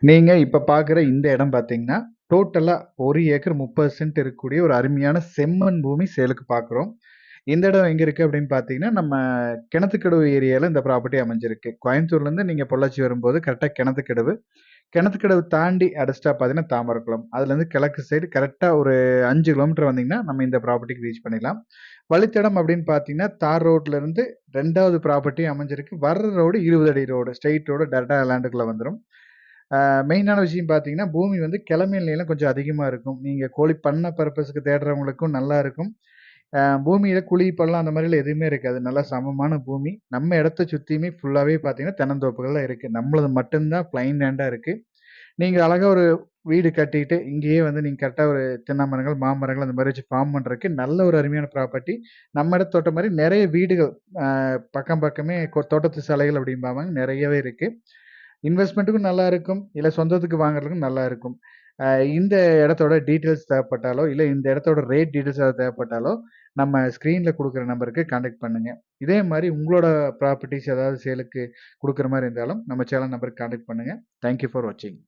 நீங்க இப்ப பார்க்குற இந்த இடம் பார்த்தீங்கன்னா, டோட்டலா 1 ஏக்கர் 30 சென்ட் இருக்கக்கூடிய ஒரு அருமையான செம்மண் பூமி சேலுக்கு பார்க்குறோம். இந்த இடம் எங்க இருக்கு அப்படின்னு பார்த்தீங்கன்னா, நம்ம கிணத்துக்கடவு ஏரியால இந்த ப்ராப்பர்ட்டி அமைஞ்சிருக்கு. கோயம்புத்தூர்லேருந்து நீங்க பொள்ளாச்சி வரும்போது கரெக்ட்டா கிணத்துக்கடவு. கிணத்துக்கடவு தாண்டி அடுத்த பார்த்தீங்கன்னா தாமரக்குளம். அதுலேருந்து கிழக்கு சைடு கரெக்ட்டா ஒரு 5 கிலோமீட்டர் வந்தீங்கன்னா, நம்ம இந்த ப்ராப்பர்ட்டிக்கு ரீச் பண்ணிடலாம். வழித்தடம் அப்படின்னு பார்த்தீங்கன்னா, தார் ரோட்லேருந்து 2வது ப்ராப்பர்ட்டி அமைஞ்சிருக்கு. வர்ற ரோடு 20 அடி ரோடு. ஸ்ட்ரெயிட் ரோடு டேரக்ட்டா லேண்டுக்குள்ள வந்துரும். மெயினான விஷயம் பார்த்தீங்கன்னா, பூமி வந்து கிழமை நிலம் கொஞ்சம் அதிகமா இருக்கும். நீங்க கோழி பண்ண பர்ப்பஸ்க்கு தேடுறவங்களுக்கும் நல்லா இருக்கும். பூமியில குழி, பள்ளம் அந்த மாரிலாம் எதுவுமே இருக்காது. நல்லா சமமான பூமி. நம்ம இடத்த சுத்தியுமே ஃபுல்லாவே பார்த்தீங்கன்னா, தென்னந்தோப்புகள் தான் இருக்கு. நம்மளது மட்டும் தான் பிளைன் லேண்டா இருக்கு. நீங்க அழகா ஒரு வீடு கட்டிட்டு, இங்கேயே வந்து நீங்க கரெக்ட்டா ஒரு தென்னை மரங்கள், மாமரங்கள் அந்த மாரி வச்சு ஃபார்ம் பண்றதுக்கு நல்ல ஒரு அருமையான ப்ராப்பர்ட்டி. நம்ம இடத்து தோட்டம் மாரி நெறைய வீடுகள் பக்கம் பக்கமே தோட்டத்து சாலைகள் அப்படிம்பாங்க. நெறையவே இருக்கு. இன்வெஸ்ட்மென்ட்டுக்கும் நல்லா இருக்கும். இல்ல சொந்தத்துக்கு வாங்குறதுக்கும் நல்லா இருக்கும். அ இந்த இடத்தோட டீட்டெயில்ஸ் தேவைப்பட்டாலோ, இல்ல இந்த இடத்தோட ரேட் டீட்டெயில்ஸ் ஏதாவது தேவைப்பட்டாலோ, நம்ம ஸ்க்ரீன்ல குடுக்குற நம்பருக்கு கான்டாக்ட் பண்ணுங்க. இதே மாரி உங்களோட ப்ராப்பர்ட்டீஸ் ஏதாவது சேலுக்கு குடுக்குற மாரி இருந்தாலும், நம்ம சேனல் நம்பருக்கு கான்டாக்ட் பண்ணுங்க. தேங்க் யூ ஃபார் வாட்சிங்.